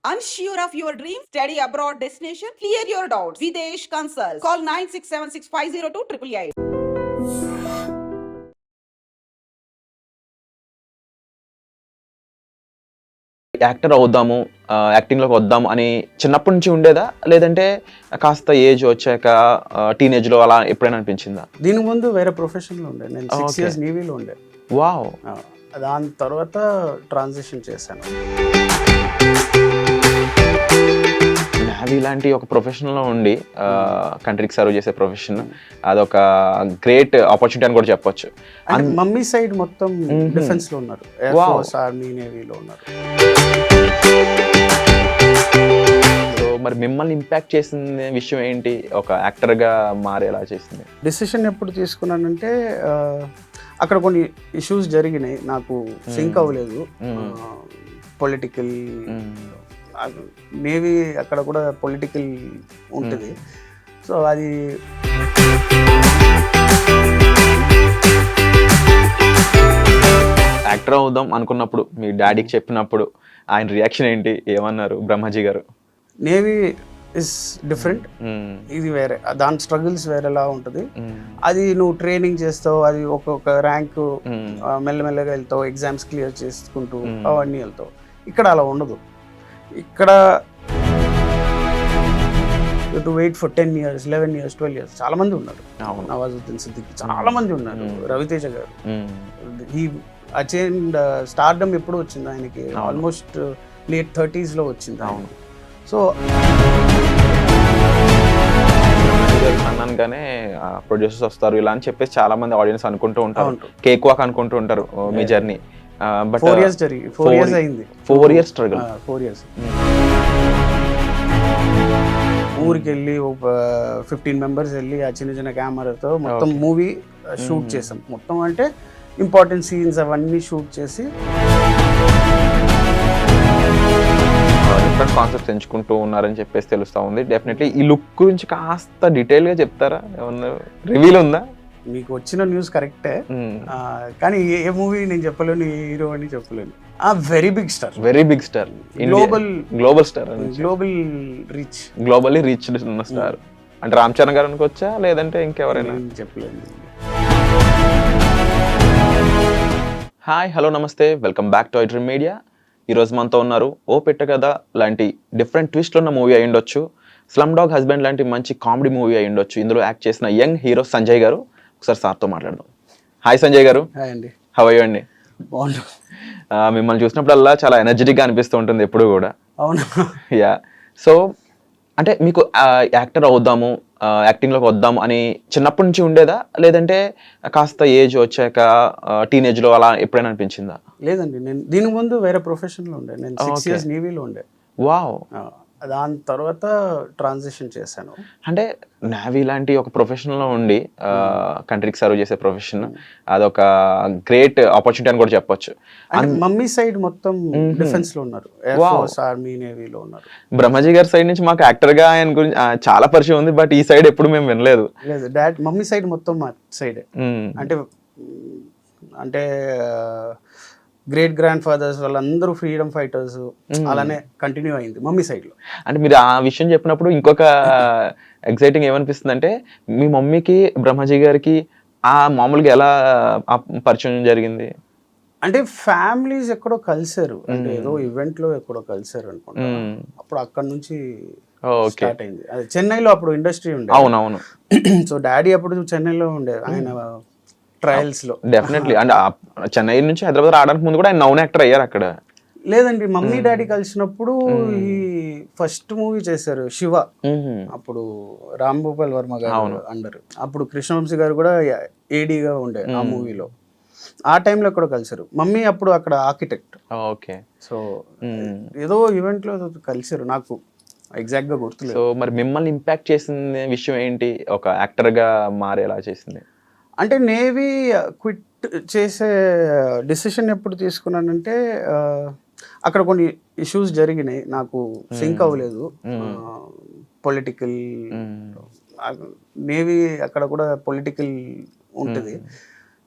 Unsure of your dream? Study abroad destination? Clear your doubts. Videsh Consult. Call 9676502888. Actor అవుదాము, యాక్టింగ్లోకి వద్దాం అని చిన్నప్పటి నుంచి ఉండేదా, లేదంటే కాస్త ఏజ్ వచ్చాక టీనేజ్లో అలా ఎప్పుడైనా అనిపించిందా? దీని ముందు వేరే ప్రొఫెషన్లో ఉండే, నేను 6 years నేవీలో ఉండే. వావ్. దాని తర్వాత ట్రాన్సిషన్ చేశాను. నేవీ లాంటి ఒక ప్రొఫెషన్లో ఉండి కంట్రీకి సర్వ్ చేసే ప్రొఫెషన్, అదొక గ్రేట్ ఆపర్చునిటీ అని కూడా చెప్పొచ్చు. మమ్మీ సైడ్ మొత్తం డిఫెన్స్ లో ఉన్నారు, ఎయిర్ ఫోర్స్, ఆర్మీ, నేవీలో ఉన్నారు. సో మరి మిమ్మల్ని ఇంపాక్ట్ చేసిన విషయం ఏంటి, ఒక యాక్టర్గా మారేలా చేసింది? డెసిషన్ ఎప్పుడు తీసుకున్నానంటే, అక్కడ కొన్ని ఇష్యూస్ జరిగినాయి, నాకు సింక్ అవ్వలేదు. పొలిటికల్, నేవీ అక్కడ కూడా పొలిటికల్ ఉంటుంది. సో అది యాక్టర్ అవుదాం అనుకున్నప్పుడు మీ డాడీకి చెప్పినప్పుడు ఆయన రియాక్షన్ ఏంటి, ఏమన్నారు బ్రహ్మాజీ గారు? నేవీ ఇస్ డిఫరెంట్, ఇది వేరే, దాని స్ట్రగుల్స్ వేరేలా ఉంటుంది. అది నువ్వు ట్రైనింగ్ చేస్తావు, అది ఒక్కొక్క ర్యాంకు మెల్లమెల్లగా వెళ్తావు, ఎగ్జామ్స్ క్లియర్ చేసుకుంటూ అవన్నీ వెళ్తావు. ఇక్కడ అలా ఉండదు. ఇక్కడ to wait for 10 years, 11 years, 12 years. చాలా మంది ఉన్నారు, నవాజుద్దీన్ సిద్దికి చాలా మంది ఉన్నారు, రవితేజ గారు. ఈ అచైన్డ్ స్టార్డమ్ ఎప్పుడు వచ్చింది ఆయనకి? ఆల్మోస్ట్ late 30s లో వచ్చింది. అవును. సో అన్నానుగానే ప్రొడ్యూసర్స్ వస్తారు ఇలా అని చెప్పేసి చాలా మంది ఆడియన్స్ అనుకుంటూ ఉంటారు, కేక్ వాక్ అనుకుంటూ ఉంటారు మీ జర్నీ. బట్ 4 years జరిగి 4 years అయింది. 4 years స్ట్రగుల్. 4 years ఊరికి వెళ్ళి 15 members వెళ్ళి ఆ చిన్న చిన్న కెమెరాతో మొత్తం మూవీ షూట్ చేసాం. మొత్తం అంటే ఇంపార్టెంట్ సీన్స్ అవన్నీ షూట్ చేసి డిఫరెంట్ కాన్సెప్ట్స్ ఎంచుకుంటూ ఉన్నారని చెప్పేసి తెలుస్తా ఉంది. డెఫినెట్లీ ఈ లుక్ గురించి కాస్త డీటెయిల్గా చెప్తారా? ఏమన్నా రివీల్ ఉందా? మీకు వచ్చిన న్యూస్ కరెక్టే, కానీ ఏ మూవీ నేను చెప్పలేను, ఏ హీరో అని చెప్పలేను. Very big star, global star, reach, globally reach ఉన్న స్టార్. అంటే రామ్ చరణ్ గారు అనుకోవచ్చా, లేదంటే ఇంకెవరైనా? చెప్పలేను. హాయ్, హలో, నమస్తే, welcome back to iDream media. ఈరోజు మనతో ఉన్నారు ఓ పెట్ట కథ లాంటి డిఫరెంట్ ట్విస్ట్లు ఉన్న మూవీ అయి ఉండొచ్చు, స్లమ్ డాగ్ హస్బెండ్ లాంటి మంచి కామెడీ మూవీ అయి ఉండొచ్చు. ఇందులో యాక్ట్ చేసిన యంగ్ హీరో సంజయ్ గారు. ఒకసారి సార్తో మాట్లాడదాం. హాయ్ సంజయ్ గారు. హాయ్ అండి. హౌ ఆర్ యు అండి? మిమ్మల్ని చూసినప్పుడల్లా చాలా ఎనర్జెటిక్గా అనిపిస్తూ ఉంటుంది ఎప్పుడు కూడా. అవును. యా. సో అంటే మీకు యాక్టర్ అవుదాము, యాక్టింగ్లోకి వద్దాం అని చిన్నప్పటి నుంచి ఉండేదా, లేదంటే కాస్త ఏజ్ వచ్చాక టీనేజ్లో అలా ఎప్పుడైనా అనిపించిందా? లేదండి, నేను దీని ముందు వేరే ప్రొఫెషన్లో ఉండే, నేను 6 years నేవీలో ఉండే. వావ్. దాని తర్వాత ట్రాన్సిషన్ చేశాను. అంటే నేవీ లాంటి ఒక ప్రొఫెషన్లో ఉండి కంట్రీకి సర్వ్ చేసే ప్రొఫెషన్, అదొక గ్రేట్ ఆపర్చునిటీ అని కూడా చెప్పొచ్చు. మమ్మీ సైడ్ మొత్తం డిఫెన్స్ లో ఉన్నారు, ఎయిర్ ఫోర్స్, ఆర్మీ, నేవీలో ఉన్నారు. బ్రహ్మాజీ గారి సైడ్ నుంచి మాకు యాక్టర్గా ఆయన గురించి చాలా పరిచయం ఉంది, బట్ ఈ సైడ్ ఎప్పుడు మేము వినలేదు. లేదు, మమ్మీ సైడ్ మొత్తం మా సైడే. అంటే గ్రేట్ గ్రాండ్ ఫాదర్స్ వాళ్ళందరూ ఫ్రీడమ్ ఫైటర్స్, అలానే కంటిన్యూ అయింది మమ్మీ సైడ్ లో. అంటే మీరు ఆ విషయం చెప్పినప్పుడు ఇంకొక ఎక్సైటింగ్ ఏమనిపిస్తుంది అంటే, మీ మమ్మీకి బ్రహ్మాజీ గారికి మామూలుగా ఎలా పరిచయం జరిగింది? అంటే ఫ్యామిలీస్ ఎక్కడో కలిసారు, అంటే ఏదో ఈవెంట్ లో ఎక్కడో కలిసారు అనుకుంటా. అప్పుడు అక్కడ నుంచి స్టార్ట్ అయింది. అది చెన్నైలో అప్పుడు ఇండస్ట్రీ ఉండే. అవునవును. సో డాడీ అప్పుడు చెన్నైలో ఉండే, ఆయన ట్రయల్స్ లో. డెఫినెట్లీ. అంటే చెన్నై నుంచి హైదరాబాద్ రావడానికి ముందు కూడా ఆయన నౌన్ యాక్టర్ అయ్యారు అక్కడ. లేదండి, మమ్మీ డాడీ కలిసినప్పుడు ఈ ఫస్ట్ మూవీ చేశారు శివ, అప్పుడు రామ్ గోపాల్ వర్మ గారు అండర్. అప్పుడు కృష్ణవంశీ గారు కూడా ఏడీగా ఉండే ఆ మూవీలో. ఆ టైంలో కూడా కలిసారు. మమ్మీ అప్పుడు అక్కడ ఆర్కిటెక్ట్. ఓకే. సో ఏదో ఈవెంట్ లో కలిసారు, నాకు ఎగ్జాక్ట్ గా గుర్తులేదు. సో మరి మిమ్మల్ని ఇంపాక్ట్ చేసిన విషయం ఏంటి, ఒక యాక్టర్ గా మారేలా చేసింది? అంటే నేవీ క్విట్ చేసే డెసిషన్ ఎప్పుడు తీసుకున్నానంటే, అక్కడ కొన్ని ఇష్యూస్ జరిగినాయి, నాకు సింక్ అవ్వలేదు. పొలిటికల్, నేవీ అక్కడ కూడా పొలిటికల్ ఉంటుంది.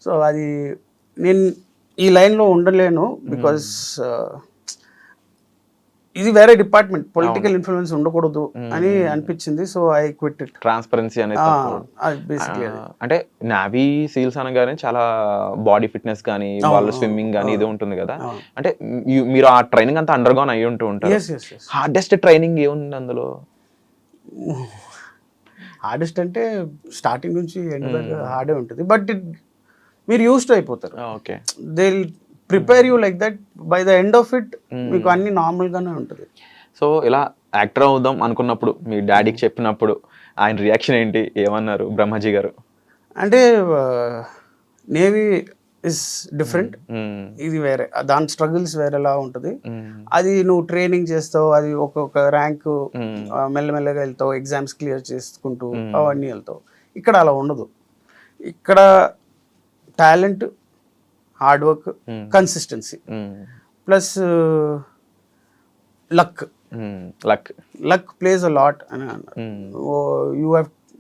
సో అది నేను ఈ లైన్లో ఉండలేను, బికాస్ ఇది వేరే డిపార్ట్మెంట్, పొలిటికల్ ఇన్ఫ్లుయెన్స్ ఉండకూడదు అని అనిపించింది. So I quit it. Transparency అనేది బేసిక్లీ అంటే నావీ సీల్స్ అనగానే చాలా బాడీ ఫిట్నెస్ కానీ వాళ్ళు స్విమ్మింగ్ కానీ ఇది ఉంటుంది కదా. అంటే మీరు ఆ ట్రైనింగ్ అంతా అండర్గాన్ అయ్యి ఉంటూ ఉంటారు. హార్డెస్ట్ ట్రైనింగ్ ఏముంది అందులో? హార్డెస్ట్ అంటే స్టార్టింగ్ నుంచి ఎండ్ దాకా హార్డే ఉంటుంది, బట్ మీరు యూస్డ్ అయిపోతారు. Okay, they prepare you like that, by the end of it మీకు అన్ని నార్మల్ గానే ఉంటుంది. సో ఇలా యాక్టర్ అవుదాం అనుకున్నప్పుడు మీ డాడీకి చెప్పినప్పుడు ఆయన రియాక్షన్ ఏంటి, ఏమన్నారు బ్రహ్మాజీ గారు? అంటే నేవీ ఇస్ డిఫరెంట్, ఇది వేరే, దాని స్ట్రగుల్స్ వేరేలా ఉంటుంది. అది నువ్వు ట్రైనింగ్ చేస్తావు, అది ఒక్కొక్క ర్యాంక్ మెల్లమెల్లగా వెళ్తావు, ఎగ్జామ్స్ క్లియర్ చేసుకుంటూ అవన్నీ వెళ్తావు. ఇక్కడ అలా ఉండదు. ఇక్కడ talent, hard work, consistency plus luck. Luck plays a lot అని అన్నారు.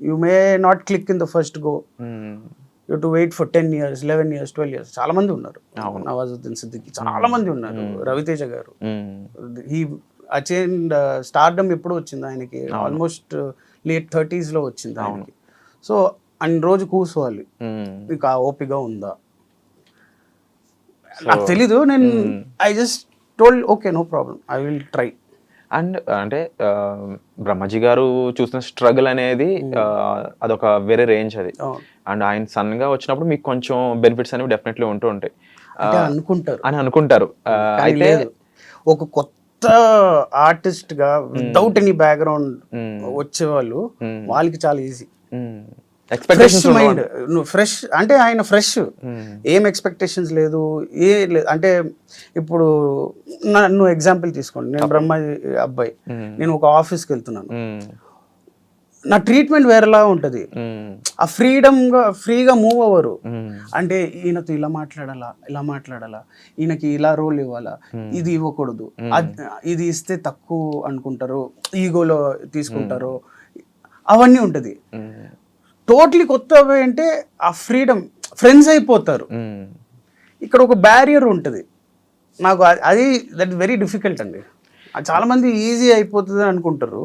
You may not click in the first go, you to wait for 10 years, 11 years, 12 years. చాలా మంది ఉన్నారు, నవాజుద్దీన్ సిద్దికి చాలా మంది ఉన్నారు, రవితేజ గారు. ఈ అచైన్డ్ స్టార్డమ్ ఎప్పుడు వచ్చింది ఆయనకి? ఆల్మోస్ట్ లేట్ 30s లో వచ్చింది ఆయనకి. సో అన్ని రోజు కూర్చోవాలి, నీకు ఆ ఓపిక ఉందా? నాకు తెలీదు, నేను I just told okay no problem, I will try. And అంటే బ్రహ్మాజీ గారు చూసిన స్ట్రగుల్ అనేది అదొక వేరే రేంజ్ అది. అండ్ ఆయన సన్నగా వచ్చినప్పుడు మీకు కొంచెం బెనిఫిట్స్ అనేవి డెఫినెట్లీ ఉంటూ ఉంటాయి అని అనుకుంటారు. అయితే ఒక కొత్త ఆర్టిస్ట్ గా వితౌట్ ఎనీ బ్యాక్గ్రౌండ్ వచ్చేవాళ్ళు, వాళ్ళకి చాలా ఈజీ. ఫ్రెష్ మైండ్, ఫ్రెష్ అంటే ఆయన ఫ్రెష్, ఏం ఎక్స్పెక్టేషన్స్ లేదు, ఏ లేదు. అంటే ఇప్పుడు నువ్వు ఎగ్జాంపుల్ తీసుకోండి, నేను బ్రహ్మాజీ అబ్బాయి, నేను ఒక ఆఫీస్కి వెళ్తున్నాను, నా ట్రీట్మెంట్ వేరేలా ఉంటుంది. ఆ ఫ్రీగా మూవ్ అవ్వరు. అంటే ఈయనతో ఇలా మాట్లాడాలా, ఈయనకి ఇలా రోల్ ఇవ్వాలా, ఇది ఇవ్వకూడదు, ఇది ఇస్తే తక్కువ అనుకుంటారు, ఈగోలో తీసుకుంటారు, అవన్నీ ఉంటుంది. టోటలీ కొత్త అంటే ఆ ఫ్రీడమ్, ఫ్రెండ్స్ అయిపోతారు. ఇక్కడ ఒక బ్యారియర్ ఉంటుంది నాకు, అది దట్ వెరీ డిఫికల్ట్ అండి. చాలా మంది ఈజీ అయిపోతుంది అనుకుంటారు,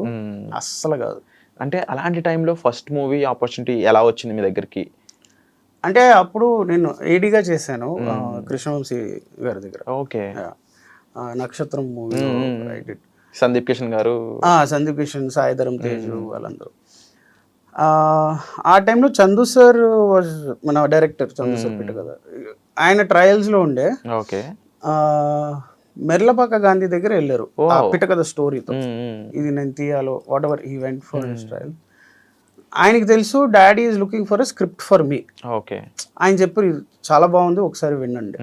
అస్సలు కాదు. అంటే అలాంటి టైంలో ఫస్ట్ మూవీ ఆపర్చునిటీ ఎలా వచ్చింది మీ దగ్గరికి? అంటే అప్పుడు నేను ఏడీగా చేశాను కృష్ణవంశీ గారి దగ్గర. ఓకే, నక్షత్రం మూవీ సందీప్ కిషన్ గారు, సందీప్ కిషన్, సాయిధరం తేజు వాళ్ళందరూ. ఆ టైంలో చందు సార్ వాజ్ మన డైరెక్టర్, చందు సార్ పిట్ట కదా, ఆయన ట్రయల్స్ లో ఉండే. ఓకే, మెర్లపాక గాంధీ దగ్గర వెళ్ళారు పిట్ట కథ స్టోరీతో, ఇది నేను తీయాలో whatever he went for his trial. ఆయనకి తెలుసు daddy is looking for a script for me. Okay, ఆయన చెప్పారు చాలా బాగుంది, ఒకసారి వినండి.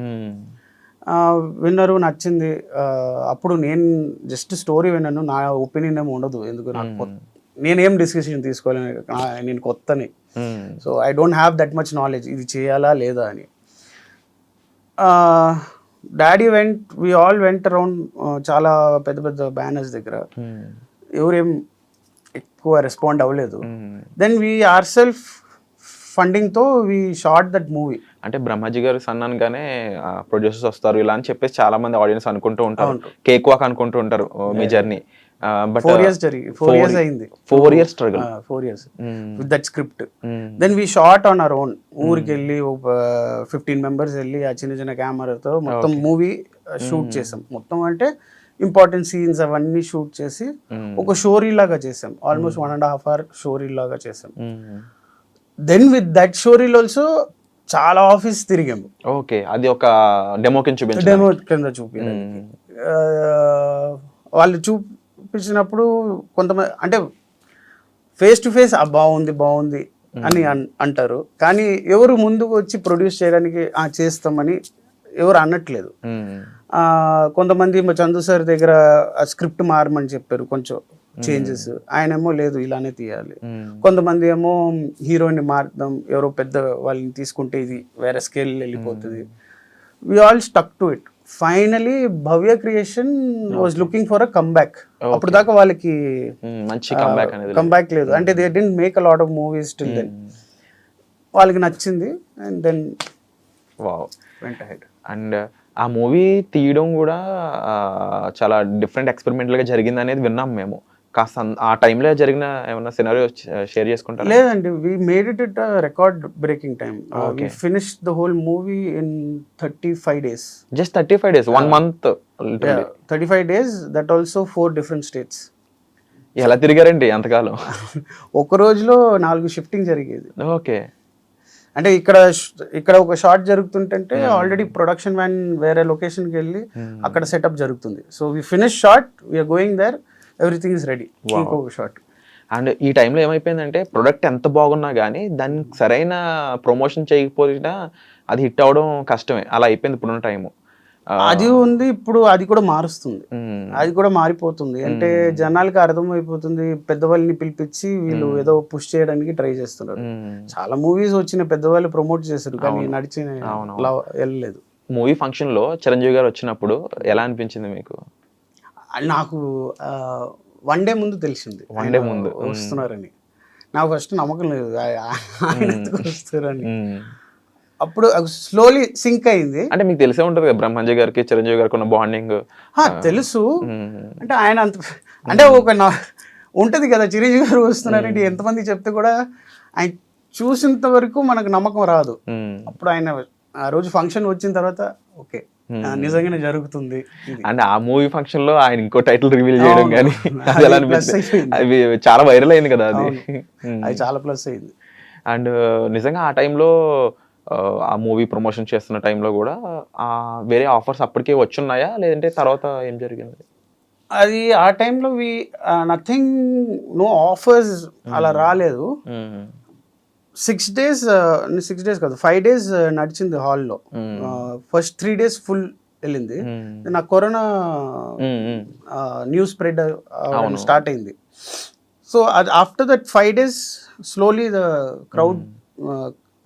విన్నారు, నచ్చింది. అప్పుడు నేను జస్ట్ స్టోరీ విన్నాను, నా ఒపీనియన్ ఏమి ఉండదు, ఎందుకు నాకు నేనేం డిసిషన్ తీసుకోలేను, నేను కొత్తని. So I don't have that much knowledge, ఇది చేయాలా లేదా అని. Daddy we all went around చాలా పెద్ద పెద్ద బ్యానర్స్ దగ్గర, ఎవరేం ఎక్కువ రెస్పాండ్ అవ్వలేదు. Then we are self funding తో వి షాట్ దట్ మూవీ. అంటే బ్రహ్మాజీ గారు సన్నాగానే ప్రొడ్యూసర్స్ వస్తారు ఇలా అని చెప్పేసి చాలా మంది ఆడియన్స్ అనుకుంటూ ఉంటారు, కేక్ వాక్ అనుకుంటూ ఉంటారు మీ జర్నీ. But 4 years జరిగి 4 years అయింది, 4 years struggle, 4 years with that script. Then we shot on our own. ఊరికి వెళ్ళి 15 members వెళ్ళి ఆ చిన్న చిన్న కెమెరాతో మొత్తం మూవీ షూట్ చేసాం. మొత్తం అంటే ఇంపార్టెంట్ సీన్స్ అవన్నీ షూట్ చేసి ఒక షోరీ లాగా చేసాం, ఆల్మోస్ట్ 1.5 hour షోరీ లాగా చేసాం. Then with that showreel also చాలా ఆఫీస్ తిరిగాము. ఓకే, అది ఒక డెమో కింద చూపించడానికి. వాళ్ళు చూపించినప్పుడు కొంతమంది అంటే ఫేస్ టు ఫేస్ బాగుంది అని అంటారు, కానీ ఎవరు ముందుకు వచ్చి ప్రొడ్యూస్ చేయడానికి చేస్తామని ఎవరు అనట్లేదు. కొంతమంది చందు సార్ దగ్గర స్క్రిప్ట్ మారమని చెప్పారు, కొంచెం చేంజెస్, ఆయనేమో లేదు ఇలానే తీయాలి. కొంతమంది ఏమో హీరోయిన్ మారుదాం, ఎవరో పెద్ద వాళ్ళని తీసుకుంటే ఇది వేరే స్కేల్ వెళ్ళిపోతుంది. We all stuck to it. Finally Bhavya creation was looking for a comeback. అప్పుడు దాకా వాళ్ళకి కంబ్యాక్ లేదు, అంటే they didn't make a lot of movies till then. వాళ్ళకి నచ్చింది and then went ahead. And ఆ మూవీ తీయడం కూడా చాలా డిఫరెంట్ ఎక్స్పెరిమెంటల్గా జరిగింది అనేది విన్నాం మేము. కాస్త ఆ టైంలో జరిగిన ఏమన్నా సినారియో షేర్ చేసుకుంటారా? లేదండి, we made it record breaking time. We finished the whole movie in 35 days. Just 35 days, 1 month. 35 days, that also 4 different states. ఎలా తిరిగారండి అంతకాలం? ఒక రోజులో 4 షిఫ్టింగ్ జరిగేది. ఓకే. అంటే ఇక్కడ ఒక షాట్ జరుగుతుంటే ఆల్రెడీ ప్రొడక్షన్ వ్యాన్ వేరే లొకేషన్కి వెళ్ళి అక్కడ సెటప్ జరుగుతుంది. So we finish shot, we are going there, everything is ready, ఇంకొక షాట్. అండ్ ఈ టైంలో ఏమైపోయిందంటే ప్రొడక్ట్ ఎంత బాగున్నా కానీ దానికి సరైన ప్రమోషన్ చేయకపోయినా అది హిట్ అవడం కష్టమే. అలా అయిపోయింది ఇప్పుడున్న టైము. అది ఉంది, ఇప్పుడు అది కూడా మారుస్తుంది, అది కూడా మారిపోతుంది. అంటే జనాలకి అర్థమైపోతుంది, పెద్దవాళ్ళని పిలిపించి వీళ్ళు ఏదో పుష్ చేయడానికి ట్రై చేస్తున్నారు. చాలా మూవీస్ వచ్చిన పెద్దవాళ్ళు ప్రమోట్ చేశారు, కానీ నడిచిన వెళ్ళలేదు. మూవీ ఫంక్షన్ లో చిరంజీవి గారు వచ్చినప్పుడు ఎలా అనిపించింది మీకు? నాకు 1 day ముందు తెలిసింది, 1 day ముందు వస్తున్నారని. నాకు ఫస్ట్ నమ్మకం లేదు ఆయన వస్తారని. అప్పుడు స్లోలీ సింక్ అయింది. అంటే మీకు తెలిసే ఉంటుంది కదా బ్రహ్మాజీ గారికి చిరంజీవి గారికి ఉన్న బాండింగ్. తెలుసు, అంటే ఆయన అంటే ఒక ఉంటది కదా, చిరంజీవి గారు వస్తున్నారంటే ఎంతమంది చెప్తే కూడా ఆయన చూసినంత వరకు మనకు నమ్మకం రాదు. అప్పుడు ఆయన ఆ రోజు ఫంక్షన్ వచ్చిన తర్వాత ఓకే నిజంగానే జరుగుతుంది. అండ్ ఆ మూవీ ఫంక్షన్ లో ఆయన ఇంకో టైటిల్ రివీల్ చేయడం కానీ అది ఎలా అనిపిస్తుంది? అవి చాలా వైరల్ అయింది కదా, అది చాలా ప్లస్ అయింది. అండ్ నిజంగా ఆ టైంలో ఆ మూవీ ప్రమోషన్ చేస్తున్న టైంలో కూడా వేరే ఆఫర్స్ అప్పటికే వచ్చున్నాయా, లేదంటే తర్వాత ఏం జరిగింది? అది ఆ టైంలో నథింగ్, నో ఆఫర్స్ అలా రాలేదు. 6 days కాదు, 5 days నడిచింది హాల్లో. ఫస్ట్ 3 days ఫుల్ వెళ్ళింది. నాకు కరోనా న్యూస్ స్ప్రెడ్ స్టార్ట్ అయింది. So after that 5 days slowly the crowd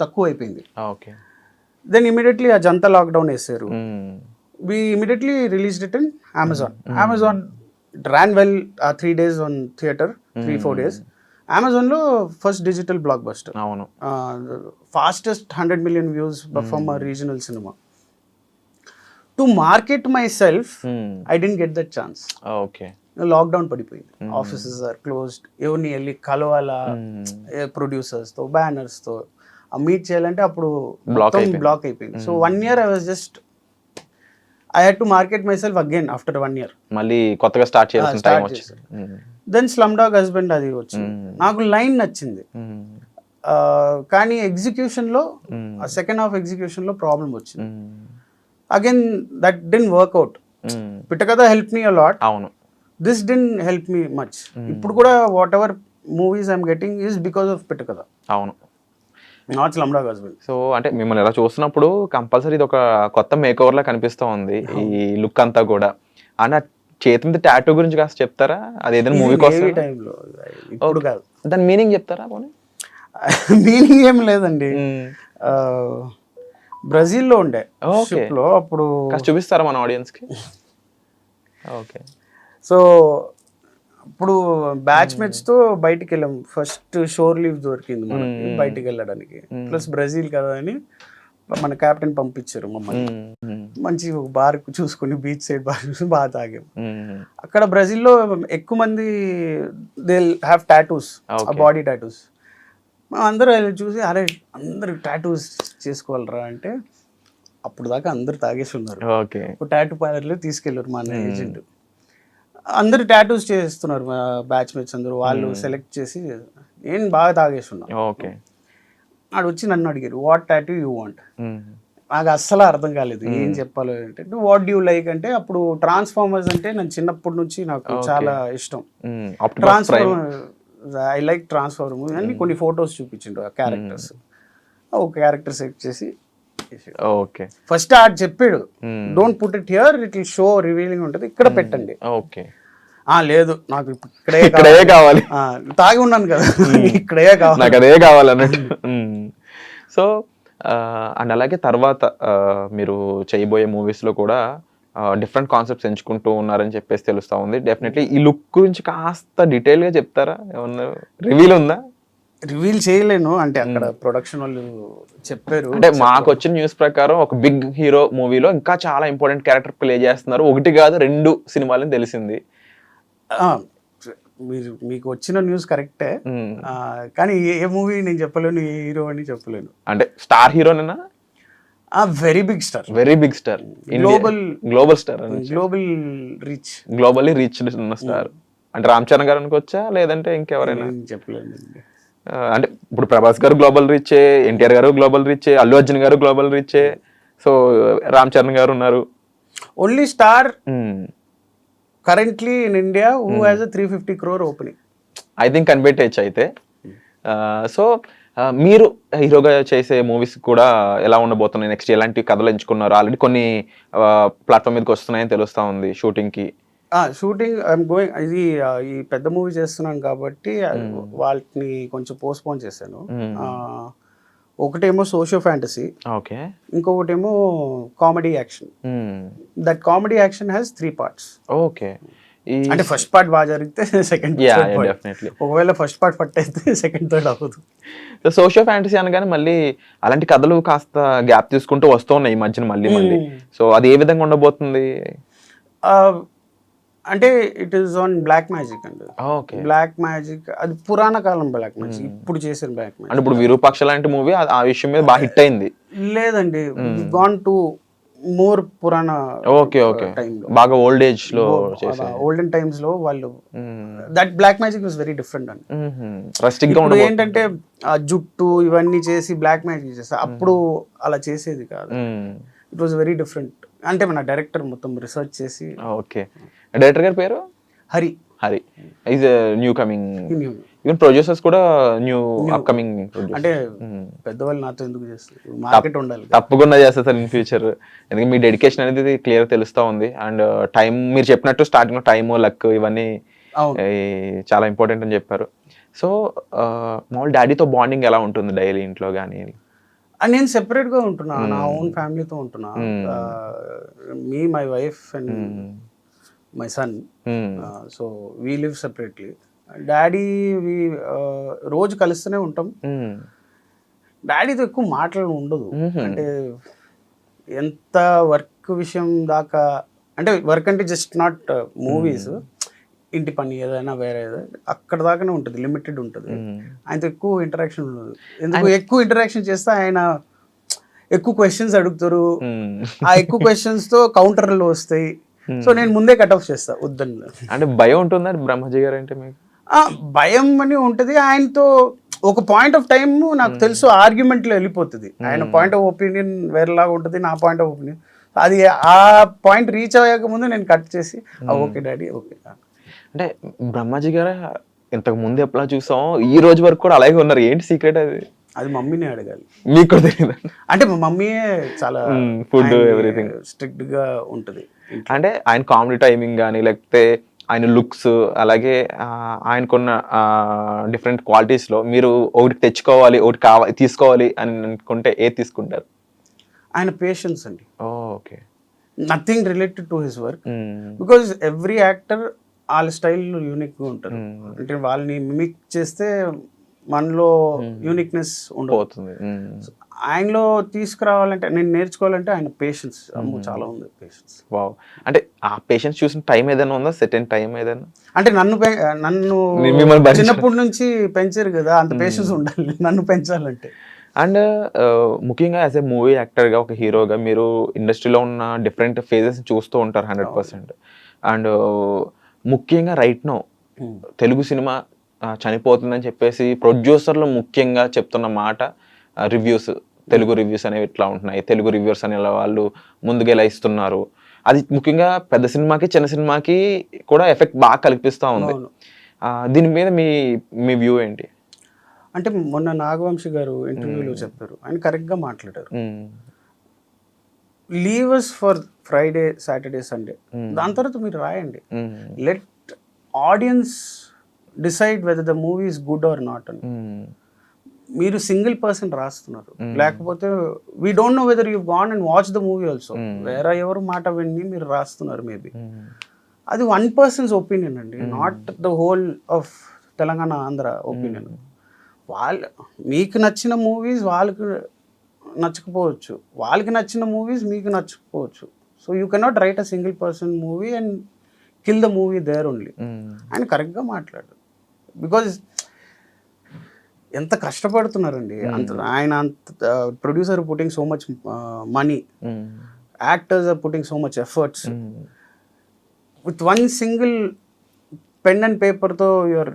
తక్కువ అయిపోయింది. దెన్ ఇమీడియట్లీ ఆ జంతా లాక్డౌన్ వేసారు. We immediately released it in Amazon. It ran well uh 3 days on theatre, 3-4 days. అమెజాన్లో first digital blockbuster. అవును, fastest 100 million views from a regional cinema. To market myself I didn't get that chance. Okay. Lockdown పడిపోయింది, offices are closed, ఎవరిని వెళ్ళి కలవాలా ప్రొడ్యూసర్స్తో, బ్యానర్స్తో meet చేయాలంటే అప్పుడు black అయిపోయింది. So 1 year I was just I had to market my self again after 1 year. మళ్ళీ కొత్తగా start చేయాల్సిన time వచ్చింది. దెన్ స్లమ్ డాగ్ హస్బెండ్ అది వచ్చింది. నాకు లైన్ నచ్చింది, కానీ ఎగ్జిక్యూషన్లో సెకండ్ హాఫ్ ఎగ్జిక్యూషన్లో ప్రాబ్లం వచ్చింది. Again that didn't work out. Pittakatha help me a lot. అవును, this didn't help me much. ఇప్పుడు కూడా whatever movies I'm getting is because of Pittakatha. అవును, not Slum Dog Husband. So అంటే మిమ్మల్ని ఎలా చూస్తున్నప్పుడు కంపల్సరీ ఇది ఒక కొత్త మేక్ ఓవర్ లా కనిపిస్తూ ఉంది ఈ లుక్ అంతా కూడా. అన్న చేతి మీద టాటూ గురించి కాస్త చెప్తారా? అది ఏదైనా మూవీ కోసం టైంలో, ఇప్పుడు కాదు. దాని మీనింగ్ చెప్తారా? మీనింగ్ ఏం లేదండి, బ్రెజిల్లో ఉండే షిప్లో అప్పుడు. చూపిస్తారా మన ఆడియన్స్కి? ఓకే. సో ఇప్పుడు బ్యాచ్మేట్స్తో బయటికి వెళ్ళాం. ఫస్ట్ షోర్ లీవ్ దొరికింది మనకి బయటికి వెళ్ళడానికి. ప్లస్ బ్రెజిల్ కదా అని మన కెప్టెన్ పంపించారు మమ్మల్ని. మంచి బార్ చూసుకుని, బీచ్ సైడ్ బార్ చూసి బాగా తాగాం. అక్కడ బ్రెజిల్లో ఎక్కువ మంది they have tattoos, body tattoos. అందరూ చూసి అరే అందరు టాటూస్ చేసుకోవాలరా అంటే అప్పుడు దాకా అందరు తాగేసి ఉన్నారు. టాటూ పార్లర్లో తీసుకెళ్ళారు మన ఏజెంట్. అందరు టాటూస్ చేస్తున్నారు మా బ్యాచ్మేట్స్ అందరూ. వాళ్ళు సెలెక్ట్ చేసి నేను బాగా తాగేసి ఉన్నాను. ఆడు వచ్చి నన్ను అడిగారు, వాట్ టాటూ యూ వాంట్? నాకు అస్సలు అర్థం కాలేదు ఏం చెప్పాలో. అంటే వాట్ డూ లైక్ అంటే అప్పుడు ట్రాన్స్ఫార్మర్స్ అంటే నేను చిన్నప్పటి నుంచి నాకు చాలా ఇష్టం. ఐ లైక్ ట్రాన్స్ఫార్మర్ మూవీ అని కొన్ని ఫొటోస్ చూపించిండు ఆ క్యారెక్టర్స్. ఒక క్యారెక్టర్ సెలెక్ట్ చేసి ఫస్ట్ ఆడు చెప్పాడు, don't put it here, it will show revealing ఉంటుంది, ఇక్కడ పెట్టండి. లేదు నాకు ఇక్కడే కావాలి, తాగి ఉన్నాను కదా ఇక్కడే కావాలి, నాకు అదే కావాలి అన్నట్టు. సో అండ్ అలాగే తర్వాత మీరు చేయబోయే మూవీస్లో కూడా డిఫరెంట్ కాన్సెప్ట్స్ ఎంచుకుంటూ ఉన్నారని చెప్పేసి తెలుస్తూ ఉంది. డెఫినెట్లీ ఈ లుక్ గురించి కాస్త డీటెయిల్గా చెప్తారా? ఏమన్నా రివీల్ ఉందా? రివీల్ చేయలేను, అంటే అక్కడ ప్రొడక్షన్ వాళ్ళు చెప్పారు. అంటే మాకు వచ్చిన న్యూస్ ప్రకారం ఒక బిగ్ హీరో మూవీలో ఇంకా చాలా ఇంపార్టెంట్ క్యారెక్టర్ ప్లే చేస్తున్నారు, 1 కాదు 2 సినిమాలని తెలిసింది. ఆ, మీకు వచ్చిన న్యూస్ కరెక్టే, కానీ ఏ మూవీ నేను చెప్పలేను, ఏ హీరో అని చెప్పలేను. అంటే స్టార్ హీరోనేనా? Very big star, very big star, global star, globally reach ఉన్న స్టార్. అంటే రామ్ చరణ్ గారు అనుకోవచ్చా, లేదంటే ఇంకెవరైనా? చెప్పలేను. అంటే ఇప్పుడు ప్రభాస్ గారు గ్లోబల్ రీచే, ఎన్టీఆర్ గారు గ్లోబల్ రీచే, అల్లు అర్జున్ గారు గ్లోబల్ రీచే, సో రామ్ చరణ్ గారు ఉన్నారు. Only star currently in India who has a 350 crore opening, I think కనిపెట్టేయచ్చు అయితే. సో మీరు హీరోగా చేసే మూవీస్ కూడా ఎలా ఉండబోతున్నాయి, నెక్స్ట్ ఎలాంటి కథలు ఎంచుకున్నారు? ఆల్రెడీ కొన్ని ప్లాట్ఫామ్ మీదకి వస్తున్నాయని తెలుస్తా ఉంది షూటింగ్కి. షూటింగ్ ఐఎమ్ గోయింగ్, ఇది ఈ పెద్ద మూవీ చేస్తున్నాను కాబట్టి వాటిని కొంచెం పోస్ట్పోన్ చేశాను. ఒకటేమో సోషియో ఫ్యాంటసీ, ఓకే, ఇంకొకటేమో comedy action. That comedy action has 3 parts. Okay, అంటే ఫస్ట్ పార్ట్ బాగా జరిగితే సెకండ్, ఒకవేళ ఫస్ట్ పార్ట్ పట్టయితే సెకండ్ థర్డ్ అవ్వదు. సోషియో ఫ్యాంటసీ అనగానే మళ్ళీ అలాంటి కథలు కాస్త గ్యాప్ తీసుకుంటూ వస్తూ ఉన్నాయి ఈ మధ్యన మళ్ళీ. సో అది ఏ విధంగా ఉండబోతుంది? అంటే it is on black magic అండి. ఓకే, బ్లాక్ మ్యాజిక్ అది పురాణ కాలం బ్లాక్ మ్యాజిక్, ఇప్పుడు చేసిన బ్లాక్ మ్యాజిక్. అంటే ఇప్పుడు విరూపాక్ష లాంటి మూవీ ఆ విషయం మీద బాగా హిట్ అయింది. లేదండి, గాన్ టు మోర్ పురాణ. ఓకే ఓకే, బాగా ఓల్డ్ ఏజ్ లో, ఓల్డెన్ టైమ్స్ లో వాళ్ళు, that black magic was very different అండి. రస్టిక్ గా ఇప్పుడు ఏంటంటే ఆ జుట్టు ఇవన్నీ చేసి బ్లాక్ మ్యాజిక్ చేస్తారు, అప్పుడు అలా చేసేది కాదు. It was very different. అంటే మన డైరెక్టర్ మొత్తం రీసెర్చ్ చేసి. ఓకే, డైరెక్టర్ గారి పేరు Hari is new coming. Even producers కూడా న్యూ అప్కమింగ్. అంటే పెద్దవాళ్ళు నాతో ఎందుకు చేస్తారు, మార్కెట్ ఉండాలి. తప్పకుండా చేస్తారు సార్ ఇన్ ఫ్యూచర్, ఎందుకంటే మీ డెడికేషన్ అనేది క్లియర్ తెలుస్తూ ఉంది. అండ్ టైం, మీరు చెప్పినట్టు స్టార్టింగ్ లో టైమ్, లక్ ఇవన్నీ చాలా ఇంపార్టెంట్ అని చెప్పారు. సో మామూలు డాడీతో బాండింగ్ ఎలా ఉంటుంది డైలీ ఇంట్లో కానీ? నేను సెపరేట్ గా ఉంటున్నా, నా ఓన్ ఫ్యామిలీతో ఉంటున్నా. Me, my wife and my son, so we live separately. Daddy రోజు కలుస్తూనే ఉంటాం. డాడీతో ఎక్కువ మాటలు ఉండదు, అంటే ఎంత వర్క్ విషయం దాకా, అంటే వర్క్ అంటే జస్ట్ నాట్ మూవీస్, ఇంటి పని ఏదైనా వేరే అక్కడ దాకానే ఉంటుంది, లిమిటెడ్ ఉంటుంది. ఆయనతో ఎక్కువ ఇంటరాక్షన్ ఉండదు. ఎందుకు ఎక్కువ ఇంటరాక్షన్ చేస్తే ఆయన ఎక్కువ క్వశ్చన్స్ అడుగుతారు, ఆ ఎక్కువ క్వశ్చన్స్ తో కౌంటర్లు వస్తాయి. సో నేను ముందే కట్ ఆఫ్ చేస్తా, వద్దని. అంటే భయం ఉంటుందా బ్రహ్మజీ గారు అంటే మీకు? భయం అని ఉంటుంది. ఆయనతో ఒక పాయింట్ ఆఫ్ టైమ్ నాకు తెలుసు ఆర్గ్యుమెంట్లో వెళ్ళిపోతుంది. ఆయన పాయింట్ ఆఫ్ ఒపీనియన్ వేరేలాగా ఉంటుంది, నా పాయింట్ ఆఫ్ ఒపీనియన్. అది ఆ పాయింట్ రీచ్ అయ్యాక ముందు నేను కట్ చేసి ఓకే డాడీ ఓకే. అంటే బ్రహ్మాజీ గారు ఇంతకు ముందు ఎప్పుడా చూసాం, ఈ రోజు వరకు కూడా అలాగే ఉన్నారు, ఏంటి సీక్రెట్ అది? అది మమ్మీనే అడగాలి, మీకు కూడా తెలియదు. అంటే మా మమ్మీయే చాలా ఫుడ్ ఎవ్రీథింగ్ స్ట్రిక్ట్ గా ఉంటుంది. అంటే ఆయన కామెడీ టైమింగ్ కానీ, లేకపోతే ఆయన లుక్స్, అలాగే ఆయనకున్న డిఫరెంట్ క్వాలిటీస్ లో మీరు ఒకటి తెచ్చుకోవాలి, ఒకటి కావాలి, తీసుకోవాలి అని అనుకుంటే ఏది తీసుకుంటారు? ఆయన పేషెన్స్ అండి. Okay, nothing related to his work, because every actor వాళ్ళ స్టైల్ యూనిక్ గా ఉంటారు. అంటే వాళ్ళని మిమిక్ చేస్తే మనలో యూనిక్నెస్ ఉండబోతుంది. ఆయనలో తీసుకురావాలంటే, నేను నేర్చుకోవాలంటే ఆయన పేషెన్స్ చాలా ఉంది. పేషెన్స్. వావ్. అంటే ఆ పేషెన్స్ చూసిన టైం ఏదైనా ఉందా, సెట్ టైం ఏదైనా? అంటే నన్ను చిన్నప్పటి నుంచి పెంచారు కదా, అంత పేషెన్స్ ఉండాలి నన్ను పెంచాలంటే. అండ్ ముఖ్యంగా యాజ్ ఏ మూవీ యాక్టర్గా, ఒక హీరోగా మీరు ఇండస్ట్రీలో ఉన్న డిఫరెంట్ ఫేజెస్ చూస్తూ ఉంటారు 100%. అండ్ ముఖ్యంగా రైట్ నో తెలుగు సినిమా చనిపోతుందని చెప్పేసి ప్రొడ్యూసర్లు ముఖ్యంగా చెప్తున్న మాట, రివ్యూస్, తెలుగు రివ్యూస్ అనేవి ఇట్లా ఉంటున్నాయి, తెలుగు రివ్యూస్ అనే వాళ్ళు ముందుగా ఎలా ఇస్తున్నారు, అది ముఖ్యంగా పెద్ద సినిమాకి చిన్న సినిమాకి కూడా ఎఫెక్ట్ బాగా కల్పిస్తూ ఉంది. దీని మీద మీ వ్యూ ఏంటి? అంటే మొన్న నాగవంశి గారు ఇంటర్వ్యూలో చెప్పారు, ఆయన కరెక్ట్గా మాట్లాడారు. Leave us for Friday, Saturday, Sunday, దాని తర్వాత మీరు రాయండి. Let audience decide whether the movie is good or not అని. మీరు సింగిల్ పర్సన్ రాస్తున్నారు, లేకపోతే we don't know whether you gone and watch the movie also. వేరే ఎవరు మాట విని మీరు రాస్తున్నారు మేబీ. అది వన్ పర్సన్స్ ఒపీనియన్ అండి, not the whole of Telangana Andhra opinion. మీకు నచ్చిన మూవీస్ వాళ్ళకి నచ్చకపోవచ్చు, వాళ్ళకి నచ్చిన మూవీస్ మీకు నచ్చకపోవచ్చు. So you cannot write a single person movie and kill the movie there only. ఆయన కరెక్ట్గా మాట్లాడు, బికాజ్ ఎంత కష్టపడుతున్నారండి అంత. ఆయన అంత producer putting so much money, actors are putting so much efforts. With one single pen and పేపర్తో your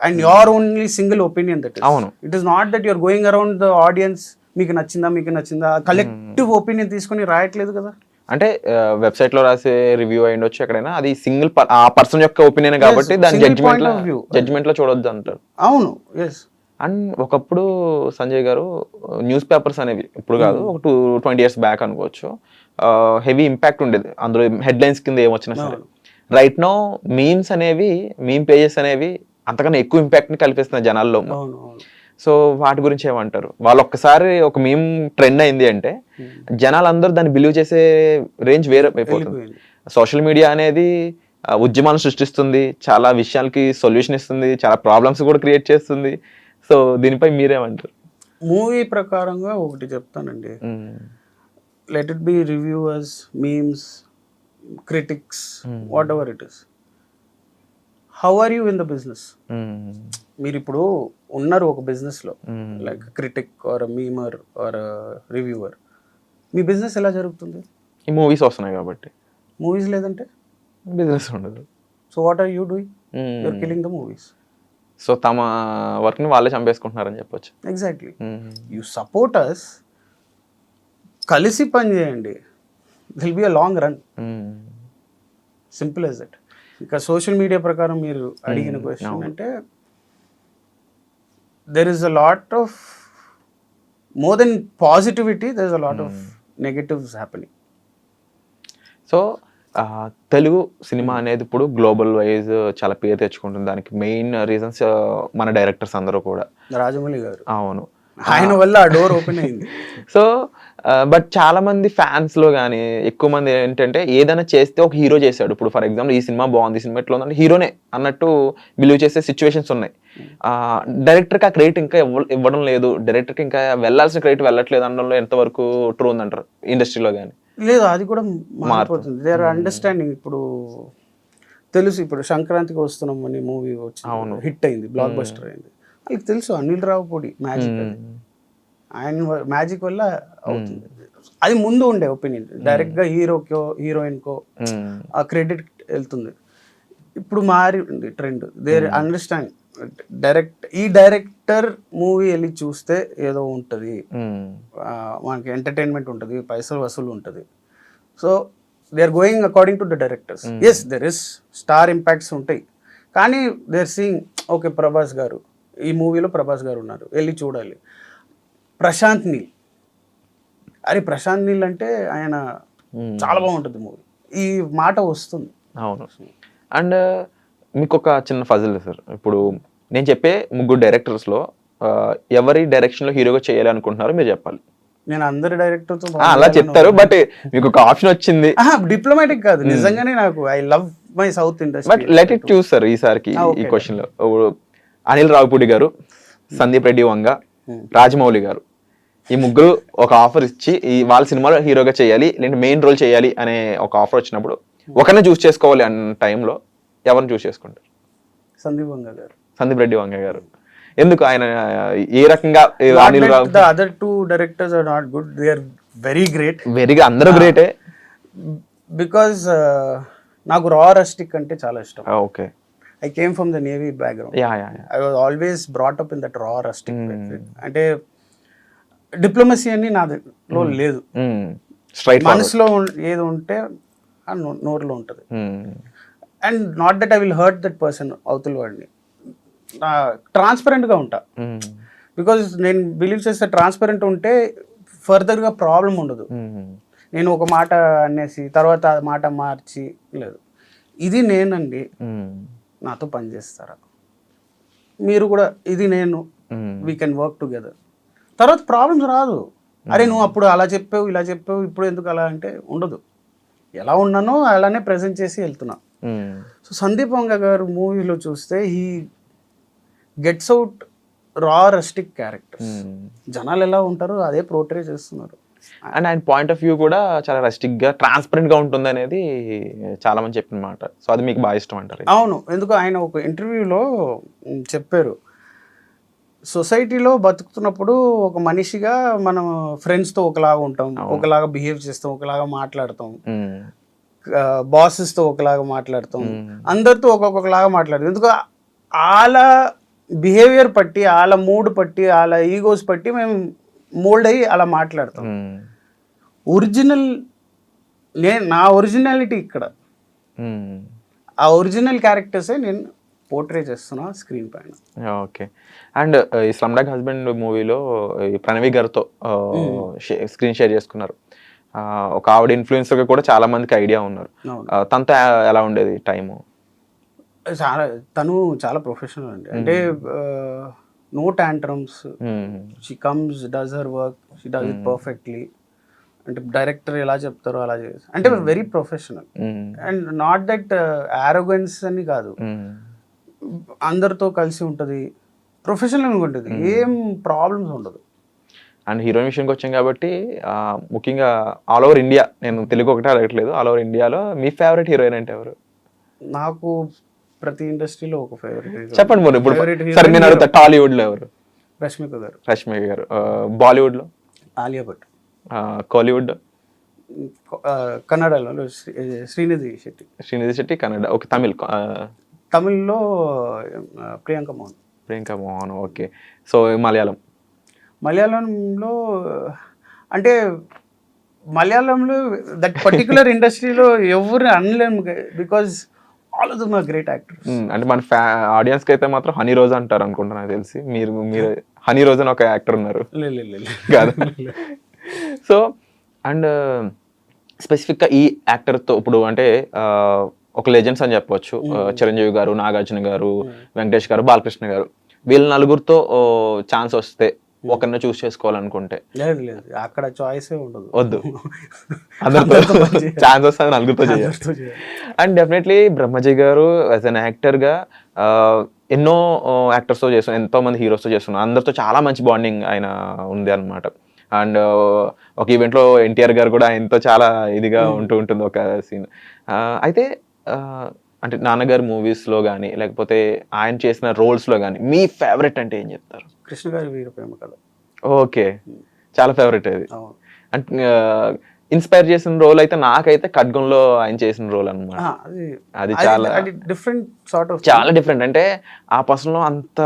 and your only single opinion that it is not that you're going around the audience మీకు నచ్చిందా collective opinion తీసుకొని రాయట్లేదు కదా. అంటే website లో రాసే review అయి ఉండొచ్చు ఎక్కడైనా, అది సింగిల్ ఆ పర్సన్ యొక్క ఒపీనియన్ కాబట్టి దాని జడ్జిమెంట్ లో చూడొద్దు అంటారు. అవును, ఎస్. అండ్ ఒకప్పుడు సంజయ్ గారు న్యూస్ పేపర్స్ అనేవి, ఇప్పుడు కాదు ఒక 20 years బ్యాక్ అనుకోవచ్చు, హెవీ ఇంపాక్ట్ ఉండేది అందులో హెడ్లైన్స్ కింద ఏమొచ్చినా సరే. రైట్ నో మీమ్స్ అనేవి, మీమ్ పేజెస్ అనేవి అంతకన్నా ఎక్కువ ఇంపాక్ట్ ని కల్పిస్తున్నాయి జనాల్లో. సో వాటి గురించి ఏమంటారు? వాళ్ళు ఒక్కసారి ఒక మీమ్ ట్రెండ్ అయింది అంటే జనాలందరూ దాన్ని బిలీవ్ చేసే రేంజ్ వేరే అయిపోతుంది. సోషల్ మీడియా అనేది ఉద్యమాలను సృష్టిస్తుంది, చాలా విషయాలకి సొల్యూషన్ ఇస్తుంది, చాలా ప్రాబ్లమ్స్ కూడా క్రియేట్ చేస్తుంది. సో దీనిపై మీరేమంటారు? మూవీ ప్రకారంగా ఒకటి చెప్తానండి, let it be reviewers, memes, critics, whatever it is, how are you in the business? మీరు ఇప్పుడు ఉన్నారు ఒక బిజినెస్లో, like critic or memer or reviewer, మీ బిజినెస్ ఎలా జరుగుతుంది? ఈ మూవీస్ వస్తున్నాయి కాబట్టి. మూవీస్ లేదంటే బిజినెస్ ఉండదు. So what are you doing? You're killing the movies. So తమ వర్క్ని వాళ్ళే చంపేసుకుంటున్నారని చెప్పొచ్చు. ఎగ్జాక్ట్లీ. యూ సపోర్ట్ అస్, కలిసి పని చేయండి, will be a long run. Simple as that. ఇంకా సోషల్ మీడియా ప్రకారం మీరు అడిగిన క్వశ్చన్ అంటే, there is a lot of, more than positivity, there is a lot of negatives happening. So Telugu cinema అనేది ఇప్పుడు గ్లోబల్ వైజ్ చాలా పేరు తెచ్చుకుంటుంది. దానికి మెయిన్ రీజన్స్ మన డైరెక్టర్స్ అందరూ కూడా. రాజమౌళి గారు, అవును, ఆయన వల్ల ఆ డోర్ ఓపెన్ అయింది. సో బట్ చాలా మంది ఫ్యాన్స్ లో కానీ ఎక్కువ మంది ఏంటంటే ఏదైనా చేస్తే ఒక హీరో చేశాడు, ఇప్పుడు ఫర్ ఎగ్జాంపుల్ ఈ సినిమా బాగుంది, ఈ సినిమా ఎట్లా ఉందంటే హీరోనే అన్నట్టు బిలీవ్ చేసే సిచ్యువేషన్స్ ఉన్నాయి. డైరెక్టర్కి ఆ క్రెడిట్ ఇంకా ఇవ్వడం లేదు, డైరెక్టర్కి ఇంకా వెళ్ళాల్సిన క్రెడిట్ వెళ్ళట్లేదు అనడంలో ఎంతవరకు ట్రూ ఉందంటారు ఇండస్ట్రీలో? కానీ లేదు, అది కూడా మారిపోతుంది. They are understanding. ఇప్పుడు తెలుసు, ఇప్పుడు సంక్రాంతికి వస్తున్నాం అని మూవీ వచ్చింది, హిట్ అయింది, బ్లాక్ బస్టర్ అయింది. వాళ్ళకి తెలుసు అనిల్ రావుపూడి మ్యాజిక్, ఆయన మ్యాజిక్ వల్ల అవుతుంది. అది ముందు ఉండే ఒపీనియన్, డైరెక్ట్గా హీరోకో హీరోయిన్కో ఆ క్రెడిట్ వెళ్తుంది. ఇప్పుడు మారి ఉంది ట్రెండ్. దే అండర్స్టాండ్ ఈ డైరెక్టర్ మూవీ వెళ్ళి చూస్తే ఏదో ఉంటుంది, మనకి ఎంటర్టైన్మెంట్ ఉంటుంది, పైసలు వసూలు ఉంటుంది. So they are going according to the directors. Yes, there is star impacts ఉంటాయి, కానీ they are seeing okay Prabhas garu, ఈ మూవీలో ప్రభాస్ గారు ఉన్నారు, వెళ్ళి చూడాలి. ప్రశాంత్ నీల్, అరే ప్రశాంత్ నీల్ అంటే ఆయన చాలా బాగుంటుంది మూవీ, ఈ మాట వస్తుంది. అవును. అండ్ మీకు ఒక చిన్న ఫజిల్ సార్, ఇప్పుడు నేను చెప్పే 3 డైరెక్టర్స్లో ఎవరి డైరెక్షన్లో హీరోగా చేయాలి అనుకుంటున్నారో మీరు చెప్పాలి. నేను అందరి డైరెక్టర్తో అలా చెప్తారు, బట్ మీకు ఒక ఆప్షన్ వచ్చింది. డిప్లొమాటిక్ కాదు, నిజంగానే నాకు I love my south industry. But let it choose sir ఈసారికి ఈ క్వశ్చన్లో. అనిల్ రావుపూడి గారు, సందీప్ రెడ్డి వంగ, రాజమౌళి గారు, ఈ 3 ఒక ఆఫర్ ఇచ్చి వాళ్ళ సినిమాలో హీరోగా చేయాలి లేదంటే మెయిన్ రోల్ చేయాలి అనే ఒక ఆఫర్ వచ్చినప్పుడు ఒకరిని చూస్ చేసుకోవాలి అన్న టైంలో ఎవరిని చూస్ చేసుకుంటారు? సందీప్ రెడ్డి వంగ గారు. ఎందుకు? ఆయన ఏ రకంగా? The other 2 directors are not good, they are very great. అందరూ గ్రేటే. బికాజ్ నాకు రా రస్టిక్ అంటే చాలా ఇష్టం. Okay. I came from the Navy background. I was always brought up in that raw rustic. అంటే డిప్లొమసీ అని నాలో లేదు. మనసులో ఏది ఉంటే నోరులో ఉంటుంది. And not that I will hurt that person, అవతల వాడిని. ట్రాన్స్పరెంట్గా ఉంటా, బికాజ్ నేను బిలీవ్ చేస్తే ట్రాన్స్పరెంట్ ఉంటే ఫర్దర్గా ప్రాబ్లం ఉండదు. నేను ఒక మాట అనేసి తర్వాత ఆ మాట మార్చి లేదు. ఇది నేనండి, నాతో పని చేస్తారా, మీరు కూడా ఇది నేను, వీ కెన్ వర్క్ టుగెదర్. తర్వాత ప్రాబ్లమ్స్ రాదు. అరే నువ్వు అప్పుడు అలా చెప్పావు, ఇలా చెప్పావు, ఇప్పుడు ఎందుకు అలా అంటే ఉండదు. ఎలా ఉన్నానో అలానే ప్రజెంట్ చేసి వెళ్తున్నా. సో సందీప్ వంగ గారు మూవీలో చూస్తే హీ గెట్స్ అవుట్ రా రస్టిక్ క్యారెక్టర్స్. జనాలు ఎలా ఉంటారో అదే పోర్ట్రే చేస్తున్నారు. అండ్ ఆయన పాయింట్ ఆఫ్ వ్యూ కూడా చాలా రెస్టిక్ గా ట్రాన్స్పరెంట్ గా ఉంటుంది అనేది చాలా మంది చెప్పిన మాట. సో అది మీకు బాగా ఇష్టం అంటారు? అవును, ఎందుకు ఆయన ఒక ఇంటర్వ్యూలో చెప్పారు, సొసైటీలో బతుకుతున్నప్పుడు ఒక మనిషిగా మనం ఫ్రెండ్స్తో ఒకలాగా ఉంటాం, ఒకలాగా బిహేవ్ చేస్తాం, ఒకలాగా మాట్లాడతాం, బాసెస్తో ఒకలాగా మాట్లాడతాం, అందరితో ఒక్కొక్కలాగా మాట్లాడతాం. ఎందుకు వాళ్ళ బిహేవియర్ పట్టి, వాళ్ళ మూడ్ పట్టి, వాళ్ళ ఈగోస్ పట్టి మేము మోల్డ్ అయ్యి అలా మాట్లాడతాం. ఒరిజినల్ నా ఒరిజినాలిటీ ఇక్కడ, ఆ ఒరిజినల్ క్యారెక్టర్సే నేను పోర్ట్రే చేస్తున్నా స్క్రీన్ పైన. ఓకే. అండ్ ఈ స్లమ్ డాగ్ హస్బెండ్ మూవీలో ఈ ప్రణవి గారితో స్క్రీన్ షేర్ చేసుకున్నారు. ఒక ఆవిడ ఇన్ఫ్లుయెన్సర్గా కూడా చాలా మందికి ఐడియా ఉన్నారు. తనతో ఎలా ఉండేది టైము? తను చాలా ప్రొఫెషనల్ అండి. అంటే no tantrums, she comes, does her work, she does it perfectly. అంటే డైరెక్టర్ ఎలా చెప్తారో అలా చేసి, అంటే very professional. And not that arrogance అని కాదు, అందరితో కలిసి ఉంటుంది, ప్రొఫెషనల్గా ఉంటుంది, ఏం ప్రాబ్లమ్స్ ఉండదు. అండ్ హీరోయిన్ విషయానికి వచ్చాం కాబట్టి ముఖ్యంగా ఆల్ ఓవర్ ఇండియా, నేను తెలుగు ఒకటే అడగట్లేదు, ఆల్ ఓవర్ ఇండియాలో మీ ఫేవరెట్ హీరోయిన్ అంటే ఎవరు? నాకు ప్రతి ఇండస్ట్రీలో ఒక ఫేవరెట్. చెప్పండి మరి. ఇప్పుడు సరే నేను అడుగుతా, టాలీవుడ్లో ఎవరు? రష్మిక గారు. రష్మిక గారు. బాలీవుడ్లో? ఆలియా భట్. కాలీవుడ్? కన్నడలో శ్రీనిధి శెట్టి. శ్రీనిధి శెట్టి కన్నడ. ఓకే. తమిళ్లో ప్రియాంక మోహన్. ప్రియాంక మోహన్. ఓకే. సో మలయాళంలో అంటే మలయాళంలో దట్ పర్టికులర్ ఇండస్ట్రీలో ఎవరు అనలేము, because all of them are great actors. అంటే మన ఆడియన్స్కి అయితే మాత్రం హనీ రోజా అంటారు అనుకుంటా, నాకు తెలిసి. మీరు హనీ రోజా అని ఒక యాక్టర్ ఉన్నారు కాదు? సో అండ్ స్పెసిఫిక్గా ఈ యాక్టర్తో ఇప్పుడు అంటే ఒక లెజెండ్స్ అని చెప్పవచ్చు, చిరంజీవి గారు, నాగార్జున గారు, వెంకటేష్ గారు, బాలకృష్ణ గారు, వీళ్ళ నలుగురితో ఛాన్స్ వస్తే ఒకరిని చూస్ చేసుకోవాలనుకుంటే? లేదు లేదు, అక్కడ చాయిసే ఉండదు. వద్దు, అందరితో ఛాన్స్ వస్తే నలుగురితో చేయాలి. అండ్ డెఫినెట్లీ బ్రహ్మజీ గారు యాజ్ అన్ యాక్టర్గా ఎన్నో యాక్టర్స్తో చేస్తున్నారు, ఎంతో మంది హీరోస్తో చేస్తున్నారు, అందరితో చాలా మంచి బాండింగ్ ఆయన ఉంది అనమాట. అండ్ ఒక ఈవెంట్లో ఎన్టీఆర్ గారు కూడా ఆయనతో చాలా ఇదిగా ఉంటుంది ఒక సీన్. అయితే అంటే నాన్నగారు మూవీస్లో కానీ లేకపోతే ఆయన చేసిన రోల్స్లో కానీ మీ ఫేవరెట్ అంటే ఏం చెప్తారు? కృష్ణ గారి వీర ప్రేమ కథ. ఓకే, చాలా ఫేవరెట్ అది. అంటే ఇన్స్పైర్ చేసిన రోల్ అయితే నాకైతే ఖడ్గంలో ఆయన చేసిన రోల్ అనమాట. అది చాలా డిఫరెంట్ సార్ట్ ఆఫ్, చాలా డిఫరెంట్. అంటే ఆ పర్సన్లో అంత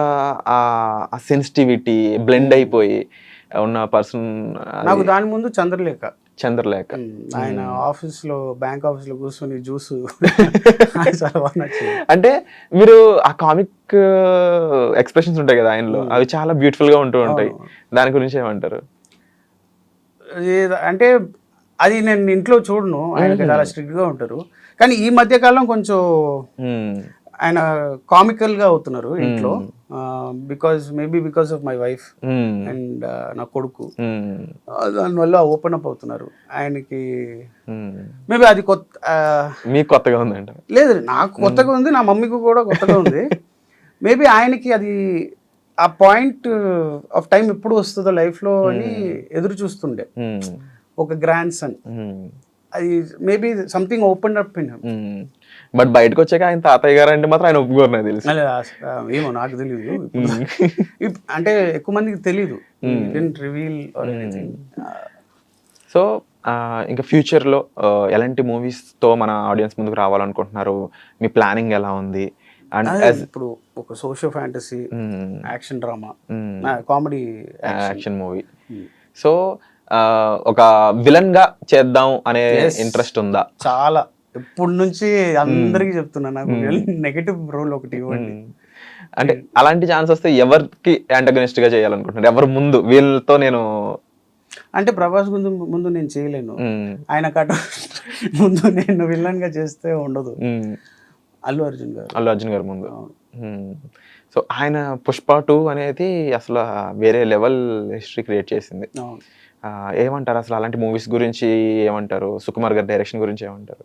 ఆ సెన్సిటివిటీ బ్లెండ్ అయిపోయి ఉన్న పర్సన్. నాకు దాని ముందు చంద్రలేఖ. ఆయన ఆఫీస్ లో, బ్యాంక్ ఆఫీస్ లో కూర్చొని జ్యూస్ అంటే మీరు ఆ కామిక్ ఎక్స్ప్రెషన్స్ ఉంటాయి కదా ఆయనలో, అవి చాలా బ్యూటిఫుల్ గా ఉంటూ ఉంటాయి. దాని గురించి ఏమంటారు? అంటే అది నేను ఇంట్లో చూడను, ఆయన చాలా స్ట్రిక్ట్ గా ఉంటారు. కానీ ఈ మధ్య కాలం కొంచెం ఆయన కామికల్ గా అవుతున్నారు ఇంట్లో, because of my wife and నా కొడుకు. దానివల్ల ఓపెన్ అప్ అవుతున్నారు ఆయనకి. మేబీ అది మీకు కొత్తగా ఉందంట? లేదు, నాకు కొత్తగా ఉంది, నా మమ్మీకి కూడా కొత్తగా ఉంది. మేబీ ఆయనకి అది ఆ పాయింట్ ఆఫ్ టైం ఎప్పుడు వస్తుందో లైఫ్ లో అని ఎదురు చూస్తుండే, ఒక గ్రాండ్ సన్. అది maybe something open up in him. But బయటకు వచ్చాక ఆయన తాతయ్య గారు అంటే మాత్రం ఆయన ఒప్పుకోరు, నాకు తెలుసు. ఏమో నాకు తెలియదు, అంటే ఎక్కువ మందికి తెలీదు, రివీల్ ఆర్ ఎనీథింగ్. సో ఇంకా ఫ్యూచర్లో ఎలాంటి మూవీస్తో మన ఆడియన్స్ ముందుకు రావాలనుకుంటున్నారు? మీ ప్లానింగ్ ఎలా ఉంది? అండ్ ఇప్పుడు ఒక socio fantasy, action drama, comedy action movie. So ఒక విలన్ గా చేద్దాం అనే ఇంట్రెస్ట్ ఉందా? చాలా, ఎప్పటి నుంచి అందరికి చెప్తున్నా, నాకు నెగటివ్ రోల్ ఒకటి ఇవ్వండి. అంటే అలాంటి ఛాన్స్ వస్తే ఎవరికి యాంటగనిస్ట్ గా చేయాలనుకుంటున్నారు? ఎవరు ముందు వీళ్ళతో నేను అంటే ప్రభాస్ ముందు నేను చేయలేను, ఆయన కట ముందు నేను విలన్ గా చేస్తే ఉండదు. అల్లు అర్జున్ గారు ముందు. సో ఆయన పుష్ప 2 అనేది అసలు వేరే లెవెల్ హిస్టరీ క్రియేట్ చేసింది. ఏమంటారు అసలు అలాంటి మూవీస్ గురించి? ఏమంటారు సుకుమార్ గారి డైరెక్షన్ గురించి? ఏమంటారు?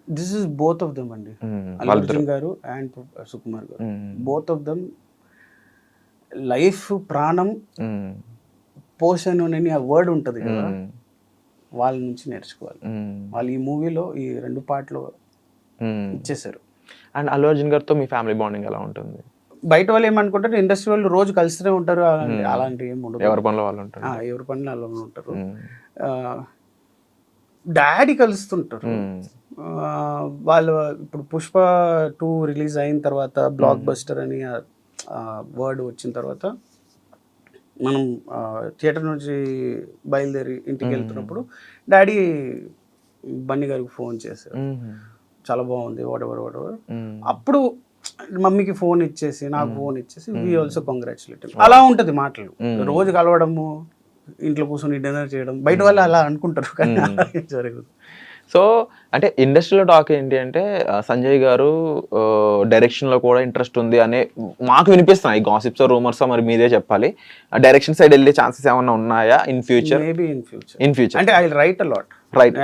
This is both of them అండి, అల్లు అర్జున్ గారు అండ్ సుకుమార్ గారు, బోత్ ఆఫ్ దెమ్ లైఫ్ ప్రాణం మ్మ్. పోషన్ అని ఆ వర్డ్ ఉంటుంది కదా, మ్మ్. వాళ్ళ నుంచి నేర్చుకోవాలి. మ్మ్. వాళ్ళు ఈ మూవీలో ఈ 2 పాటలు మ్మ్. ఇచ్చేసారు. అండ్ అల్లు అర్జున్ గారితో మీ ఫ్యామిలీ బాండింగ్ ఎలా ఉంటుంది? బయట వాళ్ళు ఏమనుకుంటారు, ఇండస్ట్రీ వాళ్ళు రోజు కలిసినే ఉంటారు, అలాంటి ఏమి ఉండదు. ఎవరి పనిలో వాళ్ళు ఉంటారు. ఎవరి పనులు అలా ఉంటారు. మ్మ్. డాడీ కలుస్తుంటారు. మ్మ్. వాళ్ళు ఇప్పుడు పుష్ప 2 రిలీజ్ అయిన తర్వాత బ్లాక్ బస్టర్ అని వర్డ్ వచ్చిన తర్వాత మనం థియేటర్ నుంచి బయలుదేరి ఇంటికి వెళ్తున్నప్పుడు డాడీ బన్నీ గారికి ఫోన్ చేశారు, మ్మ్. చాలా బాగుంది వాట్ ఎవర్ మ్మ్. అప్పుడు మమ్మీకి ఫోన్ ఇచ్చేసి నాకు ఫోన్ ఇచ్చేసి వి ఆల్సో కంగ్రాచులేట్ అలా ఉంటుంది మాటలు. రోజు కలవడము, ఇంట్లో కూర్చొని డిన్నర్ చేయడం, బయట వాళ్ళు అలా అనుకుంటారు కానీ అలా ఏం జరగదు. సో అంటే ఇండస్ట్రీలో టాక్ ఏంటి అంటే సంజయ్ గారు డైరెక్షన్ లో కూడా ఇంట్రెస్ట్ ఉంది అనే మాకు వినిపిస్తున్నాయి. గాసిప్స్ రూమర్స్ మరి మీదే చెప్పాలి. డైరెక్షన్ సైడ్ వెళ్ళే ఛాన్సెస్ ఏమైనా ఉన్నాయా in future? Maybe in future. In future అంటే I write a lot. Right.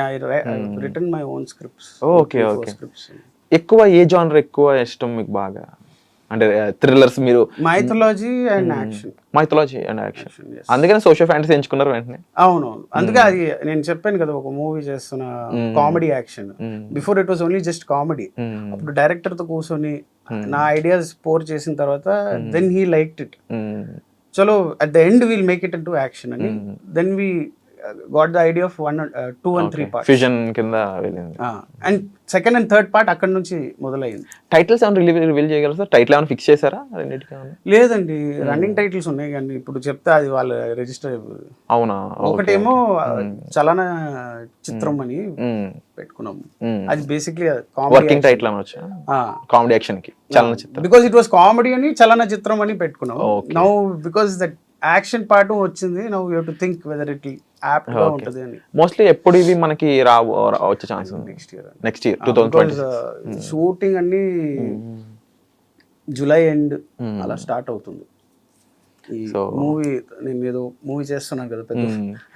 Written my own scripts. Okay okay. ఎక్కువ ఏ జానర్ ఎక్కువ ఇష్టం మీకు బాగా? అంటే థ్రిల్లర్స్ మీరు mythology and action. Mythology and action. అందుకనే సోషల్ ఫ్యాంటసీ ఎంచుకున్నారు వెంటనే? అవునవును, అందుకే అది నేను చెప్పాను కదా, ఒక మూవీ చేస్తున్న comedy action. Before it was only just comedy. అప్పుడు డైరెక్టర్ తో కూర్చొని నా ఐడియాస్ పోర్ చేసిన తర్వాత దెన్ హీ లైక్డ్ ఇట్. చలో at the end will make it into action అని then we got the idea of 1, 2 and 3 parts. Fusion కింద వెళ్ళింది. And second and third part అక్కడ నుంచి మొదలైంది. టైటిల్స్ ఏమైనా రివీల్ చేయగలరు సార్? టైటిల్ ఏమైనా ఫిక్స్ చేశారా రెండింటికి? లేదండి, రన్నింగ్ టైటిల్స్ ఉన్నాయి కానీ ఇప్పుడు చెప్తే అది వాళ్ళ రిజిస్టర్. అవునా? ఒకటేమో చలన చిత్రం అని పెట్టుకున్నాము. అది బేసిక్లీ వర్కింగ్ టైటిల్ అని వచ్చా కామెడీ యాక్షన్ కి చలన చిత్రం. బికాస్ ఇట్ వాస్ కామెడీ అని చలన చిత్రం అని పెట్టుకున్నాము. Now because that action part వచ్చింది, now you have to think whether it apt గా ఉంటది అని. మోస్ట్లీ ఎప్పుడు ఇవి మనకి వచ్చే ఛాన్స్ ఉంది? Next year 2020. షూటింగ్ అన్ని జూలై ఎండ్ అలా స్టార్ట్ అవుతుంది. ఈ మూవీ నేను ఏదో మూవీ చేస్తున్నాను కదా పెద్ద,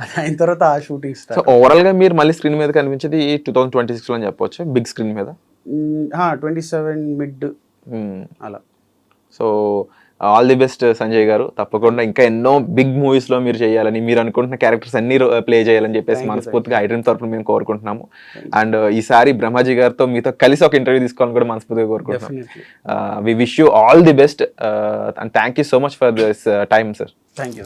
అది అయిన తర్వాత ఆ షూటింగ్ స్టార్ట్. సో ఓవరాల్ గా మీరు మళ్ళీ స్క్రీన్ మీద కనిపించేది 2026 లో అని చెప్పొచ్చు, బిగ్ స్క్రీన్ మీద. 27 మిడ్ అలా. So all the best Sanjay గారు. తప్పకుండా ఇంకా ఎన్నో బిగ్ మూవీస్ లో మీరు చేయాలని, మీరు అనుకుంటున్న క్యారెక్టర్స్ అన్ని ప్లే చేయాలని చెప్పేసి మనస్ఫూర్తిగా ఐ డ్రీమ్ తరఫున మేము కోరుకుంటున్నాము. అండ్ ఈసారి బ్రహ్మాజీ గారితో మీతో కలిసి ఒక ఇంటర్వ్యూ తీసుకోవాలని కూడా మనస్ఫూర్తిగా కోరుకుంటున్నాం. We wish you all the best and thank you so much for this time sir. Thank you.